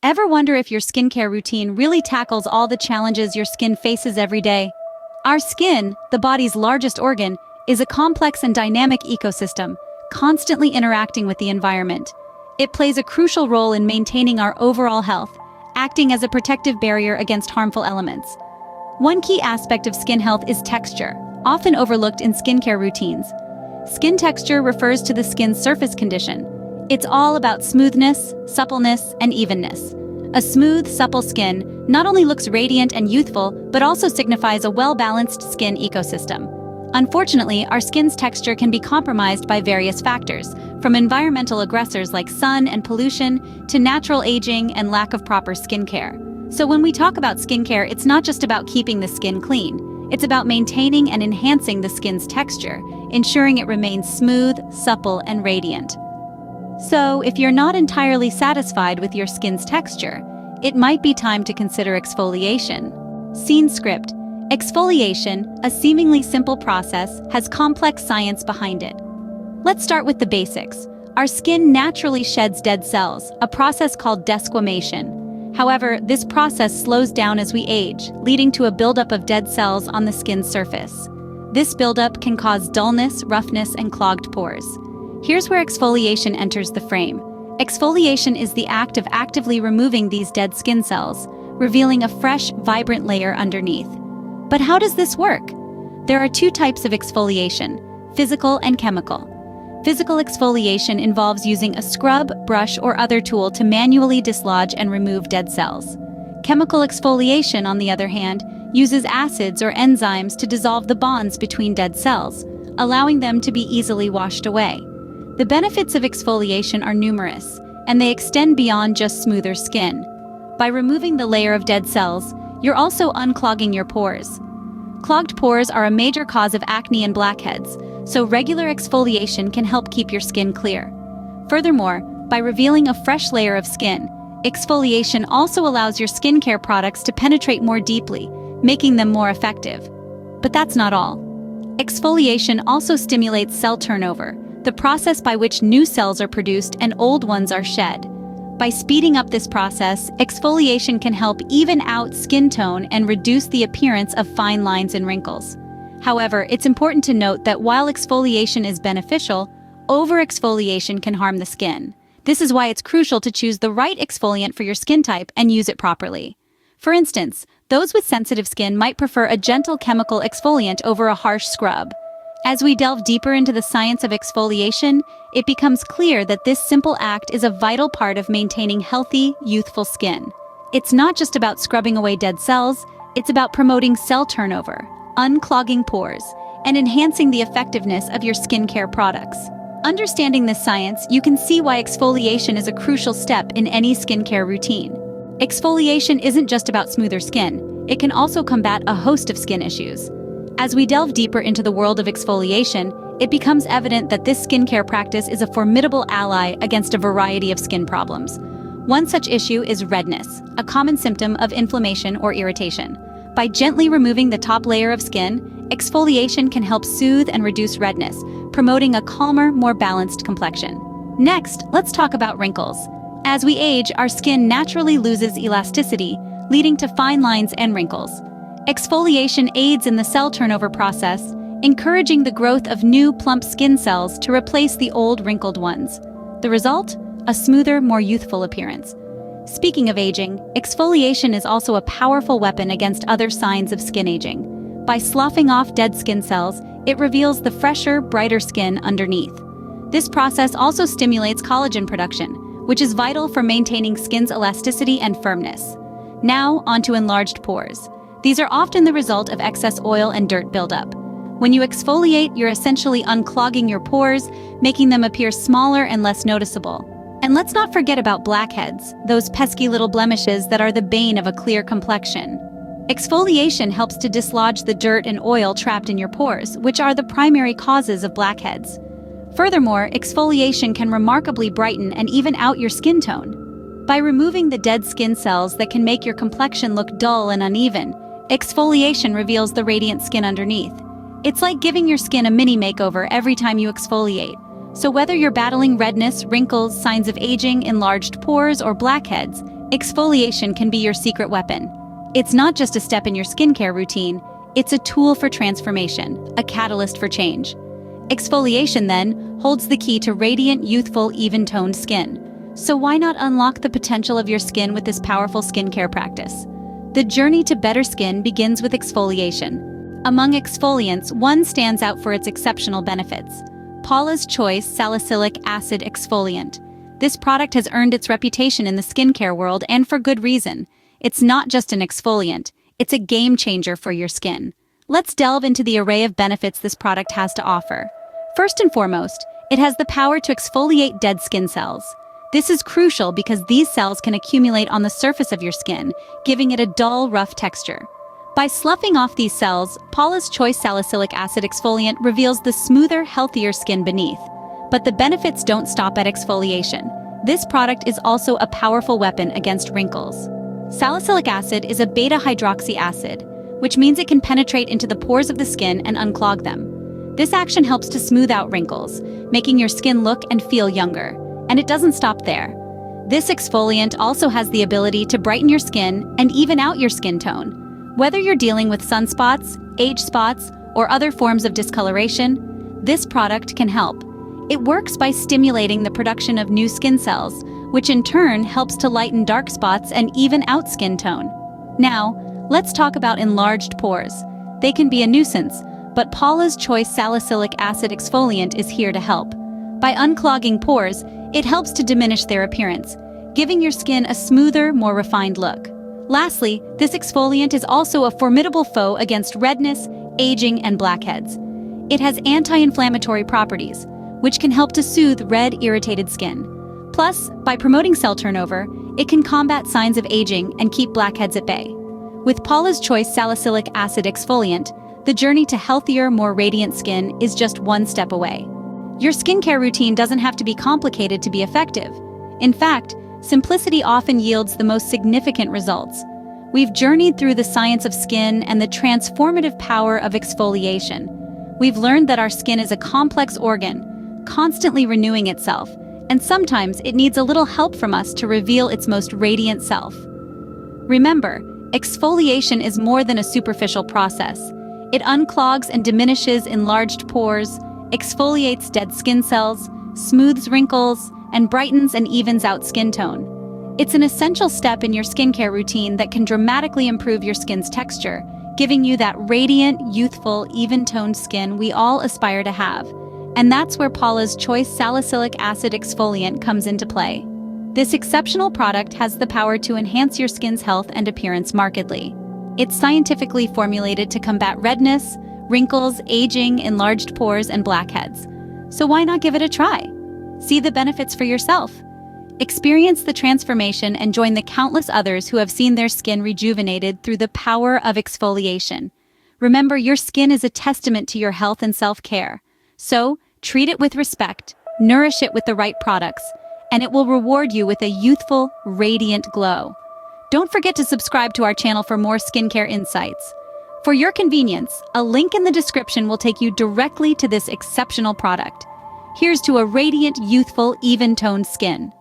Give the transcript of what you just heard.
Ever wonder if your skincare routine really tackles all the challenges your skin faces every day? Our skin, the body's largest organ, is a complex and dynamic ecosystem, constantly interacting with the environment. It plays a crucial role in maintaining our overall health, acting as a protective barrier against harmful elements. One key aspect of skin health is texture, often overlooked in skincare routines. Skin texture refers to the skin's surface condition. It's all about smoothness, suppleness, and evenness. A smooth, supple skin not only looks radiant and youthful, but also signifies a well-balanced skin ecosystem. Unfortunately, our skin's texture can be compromised by various factors, from environmental aggressors like sun and pollution to natural aging and lack of proper skincare. So when we talk about skincare, it's not just about keeping the skin clean. It's about maintaining and enhancing the skin's texture, ensuring it remains smooth, supple, and radiant. So, if you're not entirely satisfied with your skin's texture, it might be time to consider exfoliation. Scene script. Exfoliation, a seemingly simple process, has complex science behind it. Let's start with the basics. Our skin naturally sheds dead cells, a process called desquamation. However, this process slows down as we age, leading to a buildup of dead cells on the skin's surface. This buildup can cause dullness, roughness, and clogged pores. Here's where exfoliation enters the frame. Exfoliation is the act of actively removing these dead skin cells, revealing a fresh, vibrant layer underneath. But how does this work? There are two types of exfoliation: physical and chemical. Physical exfoliation involves using a scrub, brush, or other tool to manually dislodge and remove dead cells. Chemical exfoliation, on the other hand, uses acids or enzymes to dissolve the bonds between dead cells, allowing them to be easily washed away. The benefits of exfoliation are numerous, and they extend beyond just smoother skin. By removing the layer of dead cells, you're also unclogging your pores. Clogged pores are a major cause of acne and blackheads, so regular exfoliation can help keep your skin clear. Furthermore, by revealing a fresh layer of skin, exfoliation also allows your skincare products to penetrate more deeply, making them more effective. But that's not all. Exfoliation also stimulates cell turnover, the process by which new cells are produced and old ones are shed. By speeding up this process, exfoliation can help even out skin tone and reduce the appearance of fine lines and wrinkles. However, it's important to note that while exfoliation is beneficial, over-exfoliation can harm the skin. This is why it's crucial to choose the right exfoliant for your skin type and use it properly. For instance, those with sensitive skin might prefer a gentle chemical exfoliant over a harsh scrub. As we delve deeper into the science of exfoliation, it becomes clear that this simple act is a vital part of maintaining healthy, youthful skin. It's not just about scrubbing away dead cells, it's about promoting cell turnover, unclogging pores, and enhancing the effectiveness of your skincare products. Understanding this science, you can see why exfoliation is a crucial step in any skincare routine. Exfoliation isn't just about smoother skin, it can also combat a host of skin issues. As we delve deeper into the world of exfoliation, it becomes evident that this skincare practice is a formidable ally against a variety of skin problems. One such issue is redness, a common symptom of inflammation or irritation. By gently removing the top layer of skin, exfoliation can help soothe and reduce redness, promoting a calmer, more balanced complexion. Next, let's talk about wrinkles. As we age, our skin naturally loses elasticity, leading to fine lines and wrinkles. Exfoliation aids in the cell turnover process, encouraging the growth of new, plump skin cells to replace the old, wrinkled ones. The result? A smoother, more youthful appearance. Speaking of aging, exfoliation is also a powerful weapon against other signs of skin aging. By sloughing off dead skin cells, it reveals the fresher, brighter skin underneath. This process also stimulates collagen production, which is vital for maintaining skin's elasticity and firmness. Now, onto enlarged pores. These are often the result of excess oil and dirt buildup. When you exfoliate, you're essentially unclogging your pores, making them appear smaller and less noticeable. And let's not forget about blackheads, those pesky little blemishes that are the bane of a clear complexion. Exfoliation helps to dislodge the dirt and oil trapped in your pores, which are the primary causes of blackheads. Furthermore, exfoliation can remarkably brighten and even out your skin tone. By removing the dead skin cells that can make your complexion look dull and uneven, exfoliation reveals the radiant skin underneath. It's like giving your skin a mini makeover every time you exfoliate. So whether you're battling redness, wrinkles, signs of aging, enlarged pores, or blackheads, Exfoliation can be your secret weapon. It's not just a step in your skincare routine, it's a tool for transformation, a catalyst for change. Exfoliation, then, holds the key to radiant, youthful, even-toned skin. So why not unlock the potential of your skin with this powerful skincare practice? The journey to better skin begins with exfoliation. Among exfoliants, one stands out for its exceptional benefits: Paula's Choice Salicylic Acid Exfoliant. This product has earned its reputation in the skincare world, and for good reason. It's not just an exfoliant, it's a game changer for your skin. Let's delve into the array of benefits this product has to offer. First and foremost, it has the power to exfoliate dead skin cells. This is crucial because these cells can accumulate on the surface of your skin, giving it a dull, rough texture. By sloughing off these cells, Paula's Choice Salicylic Acid Exfoliant reveals the smoother, healthier skin beneath. But the benefits don't stop at exfoliation. This product is also a powerful weapon against wrinkles. Salicylic acid is a beta-hydroxy acid, which means it can penetrate into the pores of the skin and unclog them. This action helps to smooth out wrinkles, making your skin look and feel younger. And it doesn't stop there. This exfoliant also has the ability to brighten your skin and even out your skin tone. Whether you're dealing with sunspots, age spots, or other forms of discoloration, this product can help. It works by stimulating the production of new skin cells, which in turn helps to lighten dark spots and even out skin tone. Now, let's talk about enlarged pores. They can be a nuisance, but Paula's Choice Salicylic Acid Exfoliant is here to help. By unclogging pores, it helps to diminish their appearance, giving your skin a smoother, more refined look. Lastly, this exfoliant is also a formidable foe against redness, aging, and blackheads. It has anti-inflammatory properties, which can help to soothe red, irritated skin. Plus, by promoting cell turnover, it can combat signs of aging and keep blackheads at bay. With Paula's Choice Salicylic Acid Exfoliant, the journey to healthier, more radiant skin is just one step away. Your skincare routine doesn't have to be complicated to be effective. In fact, simplicity often yields the most significant results. We've journeyed through the science of skin and the transformative power of exfoliation. We've learned that our skin is a complex organ, constantly renewing itself, and sometimes it needs a little help from us to reveal its most radiant self. Remember, exfoliation is more than a superficial process. It unclogs and diminishes enlarged pores, exfoliates dead skin cells, smooths wrinkles, and brightens and evens out skin tone. It's an essential step in your skincare routine that can dramatically improve your skin's texture, giving you that radiant, youthful, even-toned skin we all aspire to have. And that's where Paula's Choice Salicylic Acid Exfoliant comes into play. This exceptional product has the power to enhance your skin's health and appearance markedly. It's scientifically formulated to combat redness, wrinkles, aging, enlarged pores, and blackheads. So why not give it a try? See the benefits for yourself. Experience the transformation and join the countless others who have seen their skin rejuvenated through the power of exfoliation. Remember, your skin is a testament to your health and self-care. So, treat it with respect, nourish it with the right products, and it will reward you with a youthful, radiant glow. Don't forget to subscribe to our channel for more skincare insights. For your convenience, a link in the description will take you directly to this exceptional product. Here's to a radiant, youthful, even-toned skin.